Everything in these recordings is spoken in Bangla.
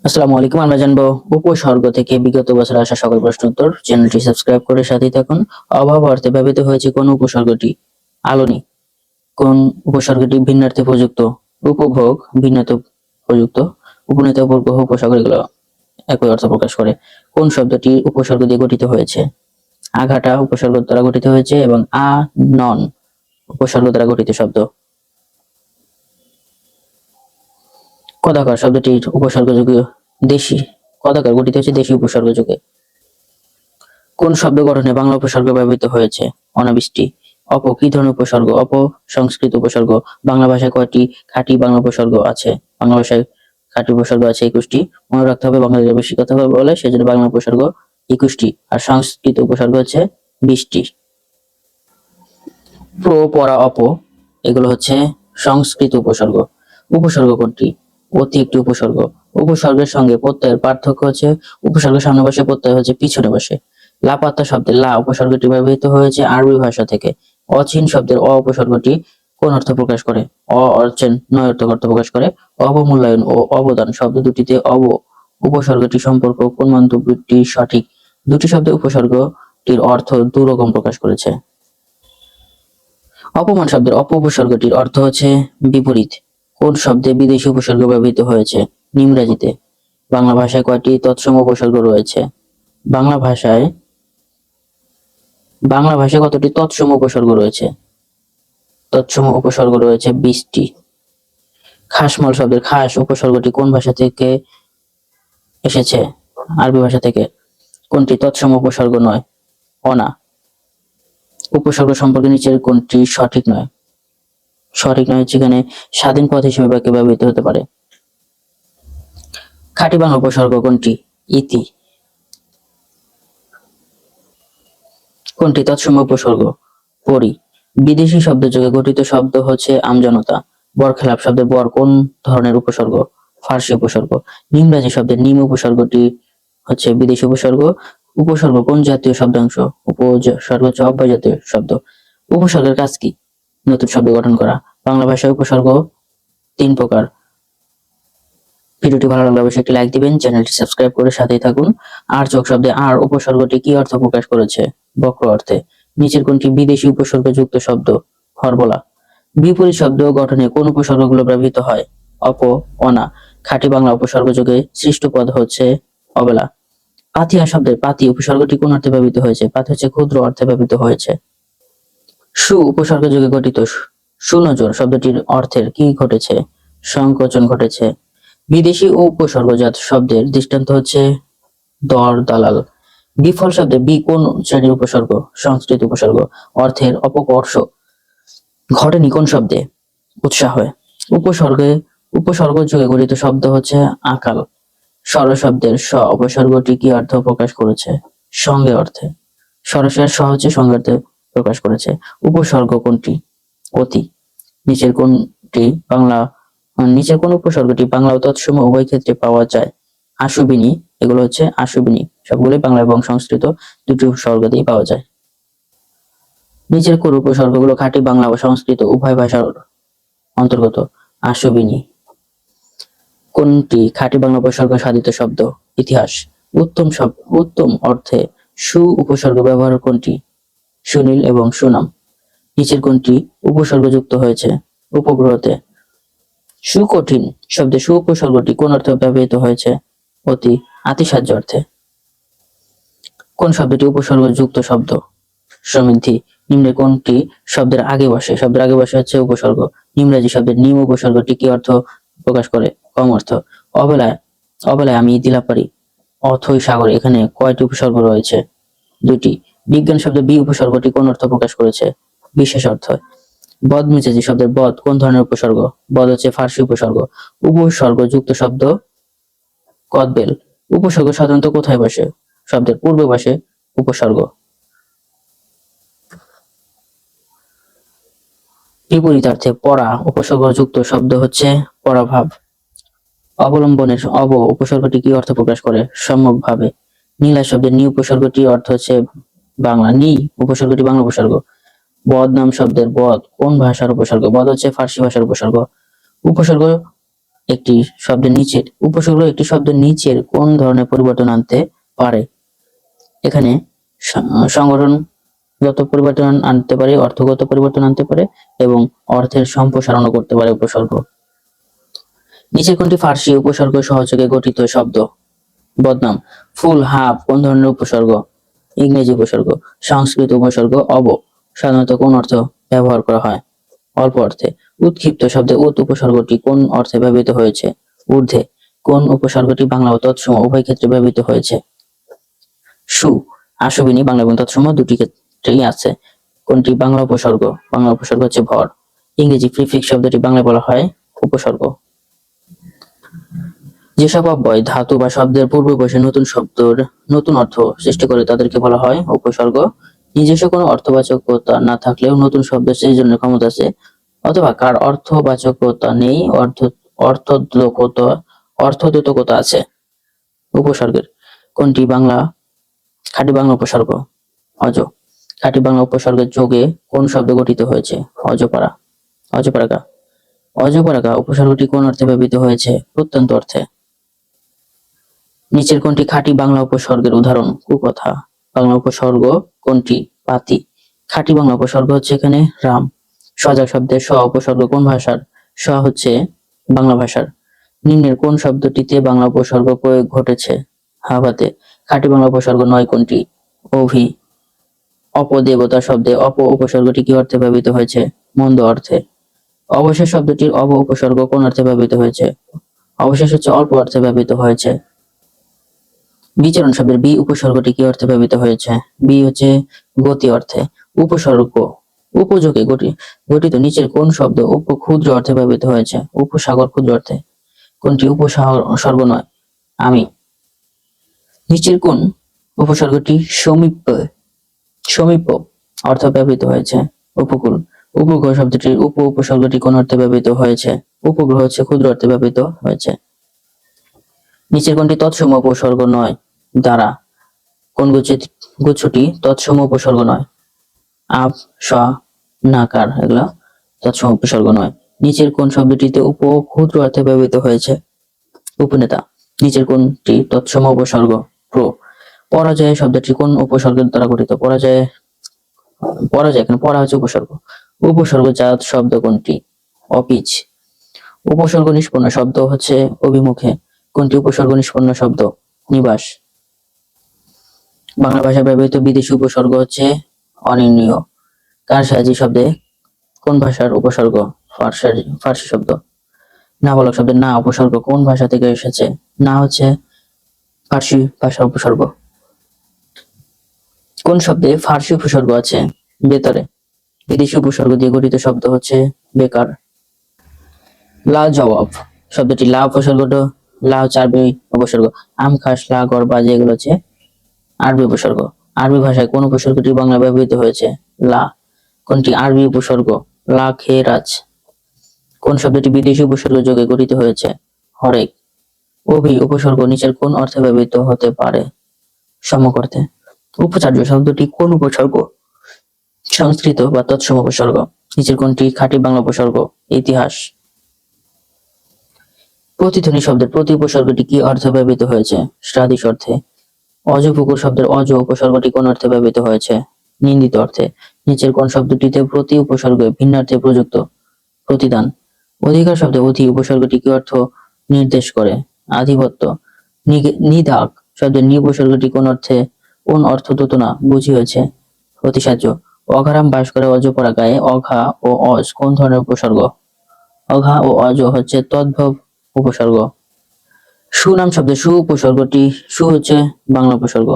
আসসালামু আলাইকুম। আমরা জানবো উপসর্গ থেকে বিগত বছরে আসা সকল প্রশ্ন উত্তর। চ্যানেলটি সাবস্ক্রাইব করে সাথেই থাকুন। অভাব অর্থে ব্যবহৃত হয়েছে কোন উপসর্গটি? আলোনি। কোন উপসর্গটি ভিন্নার্থে প্রযুক্ত? উপভোগ, ভিন্নার্থে প্রযুক্ত, উপনীত, উপগ্রহ, উপসাগর এগুলো একই অর্থ প্রকাশ করে। কোন শব্দটি উপসর্গ দিয়ে গঠিত হয়েছে? আঘাটা উপসর্গ দ্বারা গঠিত হয়েছে এবং নন উপসর্গ দ্বারা গঠিত শব্দ। কদাকার শব্দটির উপসর্গযোগ্য দেশি। কদাকার গঠিত হয়েছে দেশি উপসর্গ যুগে। কোন শব্দ গঠনে বাংলা উপসর্গ ব্যবহৃত হয়েছে? অনাবৃষ্টি। অপ কি ধরনের উপসর্গ? অপ সংস্কৃত উপসর্গ। বাংলা ভাষায় কয়টি খাঁটি বাংলা উপসর্গ আছে? বাংলা ভাষায় খাঁটি উপসর্গ আছে 21টি। মনে রাখতে হবে বাঙালিরা বেশি কথা বলে, সেজন্য বাংলা উপসর্গ 21টি আর সংস্কৃত উপসর্গ হচ্ছে 20টি। প্র, পরা, অপ এগুলো হচ্ছে সংস্কৃত উপসর্গ। উপসর্গ কোনটি? অতি একটি উপসর্গ। উপসর্গের সঙ্গে প্রত্যয়ের পার্থক্য হচ্ছে উপসর্গের সামনে বসে, প্রত্যয় হচ্ছে পিছনে বসে। লাপাত্তা শব্দের লা উপসর্গটি ব্যবহৃত হয়েছে আরবি ভাষা থেকে। অচিন শব্দের অ উপসর্গটি কোন অর্থ প্রকাশ করে? অর্চেন নয় অর্থ প্রকাশ করে। অবমূল্যায়ন ও অবদান শব্দ দুটিতে উপসর্গটি সম্পর্ক কোন মন্তব্যটি সঠিক? দুটি শব্দের উপসর্গটির অর্থ দুরকম প্রকাশ করেছে। অপমান শব্দের অপ উপসর্গটির অর্থ হচ্ছে বিপরীত। কোন শব্দে বিদেশি উপসর্গ ব্যবহৃত হয়েছে? ইংরেজিতে। বাংলা ভাষায় কয়টি তৎসম উপসর্গ রয়েছে? বাংলা ভাষায় কতটি তৎসম উপসর্গ রয়েছে? তৎসম উপসর্গ রয়েছে 20টি। খাসমল শব্দের খাস উপসর্গটি কোন ভাষা থেকে এসেছে? আরবি ভাষা থেকে। কোনটি তৎসম উপসর্গ নয়? অনা। উপসর্গ সম্পর্কে নিচের কোনটি সঠিক নয়? সঠিক নয় যেখানে স্বাধীন পদ হিসেবে বাক্যে ব্যবহৃত হতে পারে। খাঁটি বাংলা উপসর্গ কোনটি? ইতি। কোনটি তৎসম উপসর্গ? পরি। বিদেশি শব্দ যোগে গঠিত শব্দ হচ্ছে আমজনতা। বরখেলাপ শব্দের বর কোন ধরনের উপসর্গ? ফার্সি উপসর্গ। নিমরাজি শব্দের নিম উপসর্গটি হচ্ছে বিদেশি উপসর্গ। উপসর্গ কোন জাতীয় শব্দাংশ? উপসর্গ হচ্ছে অব্যয় জাতীয় শব্দ। উপসর্গের কাজ কি? নতুন শব্দ গঠন করা। বাংলা ভাষায় উপসর্গ 3 প্রকার। ভিডিওটি ভালো লাগলে অবশ্যই একটি লাইক দিবেন, চ্যানেলটি সাবস্ক্রাইব করে সাথেই থাকুন। আর চোখ শব্দে আর উপসর্গটি কি অর্থ প্রকাশ করেছে? বক্র অর্থে। নিচের কোনটি বিদেশি উপসর্গ যুক্ত শব্দ? হরবলা। বিপরীত শব্দ গঠনে কোন উপসর্গগুলো ব্যবহৃত হয়? অপ, অনা। খাঁটি বাংলা উপসর্গ যোগে সৃষ্ট পদ হচ্ছে অবেলা। পাতিয়া শব্দের পাতি উপসর্গটি কোন অর্থে ব্যবহৃত হয়েছে? পাতি হচ্ছে ক্ষুদ্র অর্থে ব্যবহৃত হয়েছে। সু উপসর্গ যোগে গঠিত সুনজর শব্দটির অর্থের কি ঘটেছে? সংকোচন ঘটেছে। বিদেশি ও উপসর্গজাত শব্দের দৃষ্টান্ত হচ্ছে দর, দালাল। বিফল শব্দে বি কোন শ্রেণীর উপসর্গ? সংস্কৃত উপসর্গ। অর্থের অপকর্ষ ঘটেনি কোন শব্দে? উৎসাহ। উপসর্গ যোগে গঠিত শব্দ হচ্ছে আকাল। স্বর শব্দের স উপসর্গটি কি অর্থ প্রকাশ করেছে? সঙ্গে অর্থে। সরসের স হচ্ছে সঙ্গে অর্থে প্রকাশ করেছে। উপসর্গ কোনটি? অতি। নিচের কোন উপসর্গটি বাংলা ও তৎসম উভয় ক্ষেত্রে পাওয়া যায়? আশুবিনী এগুলো হচ্ছে আশুবিনী সবগুলোই বাংলা এবং সংস্কৃত দুটি উপসর্গতেই পাওয়া যায়। নিচের কোন উপসর্গগুলো খাঁটি বাংলা ও সংস্কৃত উভয় ভাষার অন্তর্গত? আশুবিনী। কোনটি খাঁটি বাংলা উপসর্গ সাধিত শব্দ? ইতিহাস। উত্তম অর্থে সু উপসর্গ ব্যবহার কোনটি? সুনীল এবং সুনাম। নিচের কোনটি উপসর্গ যুক্ত হয়েছে? উপগ্রহতে। সুকঠিন শব্দে সু উপসর্গটি কোন অর্থে ব্যবহৃত হয়েছে? অতি আতিশয্য অর্থে। কোন শব্দটি উপসর্গ যুক্ত শব্দ? সমৃদ্ধি। নিম্নে কোনটি শব্দের আগে বসে? শব্দের আগে বসে হচ্ছে উপসর্গ। ইংরেজি শব্দের নিম উপসর্গটি কি অর্থ প্রকাশ করে? কম অর্থ। অবেলায় আমি দিলা পারি। অথই সাগর এখানে কয়টি উপসর্গ রয়েছে? 2টি। বিজ্ঞান শব্দের বি উপসর্গটি কোন অর্থ প্রকাশ করেছে? বিশেষ অর্থ। বদমেজাজি শব্দের বদ কোন ধরনের উপসর্গ? বদ হচ্ছে ফার্সি উপসর্গ। উপসর্গ যুক্ত শব্দ কদবেল। উপসর্গ সাধারণত কোথায় বসে? শব্দের পূর্বে বসে উপসর্গ। বিপরীতার্থে পরা উপসর্গ যুক্ত শব্দ হচ্ছে পরাভাব। অবলম্বনের উপসর্গটি কি অর্থ প্রকাশ করে? সম্যকভাবে। নীলা শব্দের নি উপসর্গটি অর্থ হচ্ছে বাংলা। নি উপসর্গটি বাংলা উপসর্গ। বদনাম শব্দের বদ কোন ভাষার উপসর্গ? বদ হচ্ছে ফার্সি ভাষার উপসর্গ। উপসর্গ একটি শব্দের নিচের উপসর্গ একটি শব্দের নিচের কোন ধরনের পরিবর্তন আনতে পারে? এখানে সংগঠনগত পরিবর্তন আনতে পারে, অর্থগত পরিবর্তন আনতে পারে এবং অর্থের সম্প্রসারণও করতে পারে উপসর্গ। নিচের কোনটি ফার্সি উপসর্গ সহযোগে গঠিত শব্দ? বদনাম, ফুল, হাফ কোন ধরনের উপসর্গ? ইংরেজি উপসর্গ। সংস্কৃত উপসর্গ অব সাধারণত কোন অর্থ ব্যবহার করা হয়? অল্প অর্থে। উৎক্ষিপ্ত শব্দে উৎ উপসর্গটি কোন অর্থে ব্যবহৃত হয়েছে? ঊর্ধ্বে। কোন উপসর্গটি বাংলা ও তৎসম উভয় ক্ষেত্রে ব্যবহৃত হয়েছে? সু আশুবিনী বাংলা এবং তৎসম দুটি ক্ষেত্রেই আছে। কোনটি বাংলা উপসর্গ? বাংলা উপসর্গ হচ্ছে ভর। ইংরেজি প্রিফিক্স শব্দটি বাংলায় বলা হয় উপসর্গ। যেসব অব্যয় ধাতু বা শব্দের পূর্বে বসে নতুন শব্দের নতুন অর্থ সৃষ্টি করে তাদেরকে বলা হয় উপসর্গ। নিজস্ব কোনো অর্থবাচকতা না থাকলেও নতুন শব্দ সৃজনের ক্ষমতা আছে, অথবা কার অর্থবাচকতা নেই, অর্থদ্যোতকতা আছে। উপসর্গের কোনটি খাঁটি বাংলা উপসর্গ? অজ। খাঁটি বাংলা উপসর্গের যোগে কোন শব্দ গঠিত হয়েছে? অজপাড়া, অজপাড়াকা। অজপাড়াকা উপসর্গটি কোন অর্থে ব্যবহৃত হয়েছে? প্রত্যন্ত অর্থে। নিচের কোনটি খাঁটি বাংলা উপসর্গের উদাহরণ? কুকথা। বাংলা উপসর্গ কোনটি? পাতি। খাঁটি বাংলা উপসর্গ হচ্ছে এখানে রাম। সজাগ শব্দের স উপসর্গ কোন ভাষার? স হচ্ছে বাংলা ভাষার। নিম্নের কোন শব্দটিতে বাংলা উপসর্গ প্রয়োগ ঘটেছে? হাভাতে। খাঁটি বাংলা উপসর্গ নয় কোনটি? অভি। অপদেবতা শব্দে অপ উপসর্গটি কি অর্থে ব্যবহৃত হয়েছে? মন্দ অর্থে। অবশেষ শব্দটির অব উপসর্গ কোন অর্থে ব্যবহৃত হয়েছে? অবশেষ হচ্ছে অল্প অর্থে ব্যবহৃত হয়েছে। বিচরণ শব্দের বি উপসর্গটি কি অর্থে ব্যবহৃত হয়েছে? বি হচ্ছে গতি অর্থে। উপসর্গ উপযোগে গঠিত নিচের কোন শব্দ উপক্ষুদ্র অর্থে ব্যবহৃত হয়েছে? উপসাগর ক্ষুদ্র অর্থে। কোনটি উপসর্গ নয়? আমি। নিচের কোন উপসর্গটি সমীপ অর্থ ব্যবহৃত হয়েছে? উপকূল। উপগ্রহ শব্দটির উপসর্গটি কোন অর্থে ব্যবহৃত হয়েছে? উপগ্রহ হচ্ছে ক্ষুদ্র অর্থে ব্যবহৃত হয়েছে। নিচের কোনটি তৎসম উপসর্গ নয়? দ্বারা। কোন গুচ্ছটি তৎসম উপসর্গ নয়? আপ, স, নাকার এগুলা তৎসম উপসর্গ নয়। নিচের কোন শব্দটিতে ক্ষুদ্র অর্থে ব্যবহৃত হয়েছে? উপনেতা। নিচের কোনটি তৎসম উপসর্গ? প্র। পরাজয় শব্দটি কোন উপসর্গের দ্বারা গঠিত? পরাজয় এখানে পরা হচ্ছে উপসর্গ। উপসর্গ জাত শব্দ কোনটি? অপিচ। উপসর্গ নিষ্পন্ন শব্দ হচ্ছে অভিমুখে। কোনটি উপসর্গ নিষ্পন্ন শব্দ? নিবাস। বাংলা ভাষায় ব্যবহৃত বিদেশি উপসর্গ হচ্ছে অনির্ণীয়। কারসাজি শব্দে কোন ভাষার উপসর্গ? ফার্সি শব্দ। নাবালক শব্দের না উপসর্গ কোন ভাষা থেকে এসেছে? না হচ্ছে ফার্সি ভাষার উপসর্গ। কোন শব্দে ফার্সি উপসর্গ আছে? বেতারে। বিদেশি উপসর্গ দিয়ে গঠিত শব্দ হচ্ছে বেকার। লা জবাব শব্দটি লা উপসর্গটা লা হচ্ছে আরবি উপসর্গ। আম, খাস, লা, গড়, বাজে এগুলো হচ্ছে আরবি উপসর্গ। আরবি ভাষায় কোন উপসর্গটি বাংলা ব্যবহৃত হয়েছে? লা। কোনটি আরবি উপসর্গ? লা খে রাজ। কোন শব্দটি বিদেশি উপসর্গ যোগে গঠিত হয়েছে? হরেক। অভি উপসর্গ নিচের কোন অর্থে ব্যবহৃত হতে পারে? সম্যক অর্থে। উপাচার্য শব্দটি কোন উপসর্গ? সংস্কৃত বা তৎসম উপসর্গ। নিচের কোনটি খাঁটি বাংলা উপসর্গ? ইতিহাস। প্রতিধ্বনি শব্দের প্রতি উপসর্গটি কি অর্থে ব্যবহৃত হয়েছে? সাদৃশ্য অর্থে। অজপুকুর শব্দের অজ উপসর্গটি কোন অর্থে ব্যবহৃত হয়েছে? নিন্দিত অর্থে। নিচের কোন শব্দটিতে প্রতি উপসর্গ ভিন্নার্থে প্রযুক্ত? প্রতিদান। অধিকার শব্দে অধি উপসর্গটি কি অর্থ নির্দেশ করে? আধিপত্য। নিদাক শব্দের নি উপসর্গটি কোন অর্থ দোতনা বুঝি হয়েছে? প্রতিসাহ্য। অঘারাম বাস করে অজপরা গায়ে অঘা ও অজ কোন ধরনের উপসর্গ? অঘা ও অজ হচ্ছে তদ্ভব উপসর্গ। সুনাম শব্দে সু উপসর্গটি সু হচ্ছে বাংলা উপসর্গ।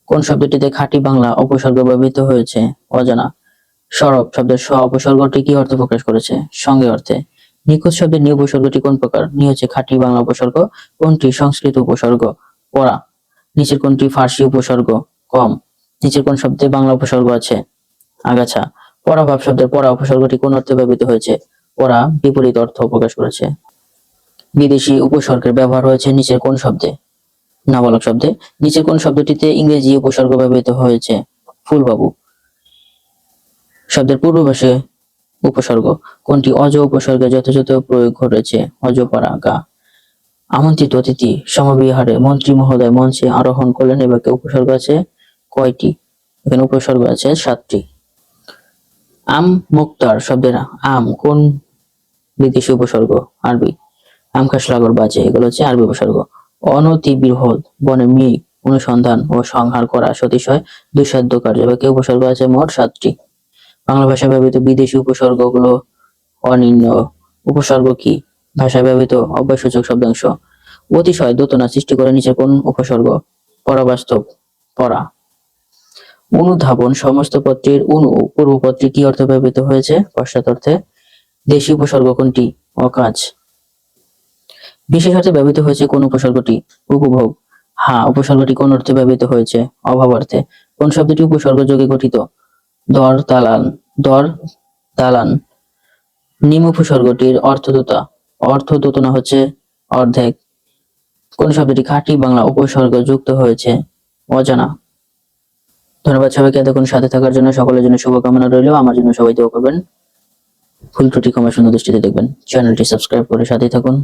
কোন শব্দটিতে খাঁটি বাংলা উপসর্গ ব্যবহৃত হয়েছে? অজানা। সরব শব্দের স উপসর্গটি কি অর্থ প্রকাশ করেছে? সঙ্গে অর্থে। নিখোঁজ শব্দের নি উপসর্গটি কোন প্রকার? নি হচ্ছে খাঁটি বাংলা উপসর্গ। কোনটি সংস্কৃত উপসর্গ? পড়া। নিচের কোনটি ফার্সি উপসর্গ? কম। নিচের কোন শব্দে বাংলা উপসর্গ আছে? আগাছা। পরাভাব শব্দের পরা উপসর্গটি কোন অর্থে ব্যবহৃত হয়েছে? পরা বিপরীত অর্থ প্রকাশ করেছে। বিদেশি উপসর্গের ব্যবহার হয়েছে নিচের কোন শব্দে? নাবালক শব্দে। নিচের কোন শব্দটিতে ইংরেজি উপসর্গ ব্যবহৃত হয়েছে? ফুলবাবু। শব্দের পূর্ব পাশে উপসর্গ কোনটি অজ উপসর্গে যথাযথ প্রয়োগ ঘটেছে? অজপাড়া গা। আমন্ত্রিত অতিথি সমবিহারে মন্ত্রী মহোদয় মঞ্চে আরোহণ করলেন, এ বাক্যে উপসর্গ আছে কয়টি? এখানে উপসর্গ আছে 7টি। আম মুক্তার শব্দের আম কোন বিদেশি উপসর্গ? আরবি। আম খাস লাগর বাজে, এগুলো হচ্ছে আরবি উপসর্গ। অনতি বৃহৎ বনে মেঘ অনুসন্ধান ও সংহার করা সতিশয় দুঃসাধ্য কার্য, এ বাক্যে উপসর্গ আছে মোট 7টি। বাংলা ভাষায় ব্যবহৃত বিদেশি উপসর্গগুলো অনির্ণয়। উপসর্গ কি? ভাষায় ব্যবহৃত অব্যয়সূচক শব্দাংশ। অতিশয় দোতনা সৃষ্টি করে নিচে কোন উপসর্গ? পরাবাস্তব, পরা। অনুধাবন সমস্ত পত্রের অনু পূর্বপত্রে কি অর্থে ব্যবহৃত হয়েছে? পশ্চাৎ অর্থে। দেশি উপসর্গ কোনটি? অকাজ। বিশেষ অর্থে ব্যবহৃত হয়েছে কোন উপসর্গটি? উপভোগ। হা উপসর্গটি কোন অর্থে ব্যবহৃত হয়েছে? অভাব অর্থে। কোন শব্দটি উপসর্গ যোগে গঠিত? দর দালান, দর দালান। নিম উপসর্গটির অর্থদূতা, অর্থদূতনা হচ্ছে অর্ধেক। কোন শব্দটি খাঁটি বাংলা উপসর্গ যুক্ত হয়েছে? অজানা। ধন্যবাদ সবাইকে এতক্ষণ সাথে থাকার জন্য। সকলের জন্য শুভকামনা রইল। আমার জন্য সবাই দোয়া করবেন। ভুল ত্রুটি ক্ষমা সুন্দর দৃষ্টিতে দেখবেন। চ্যানেলটি সাবস্ক্রাইব করে সাথে থাকুন।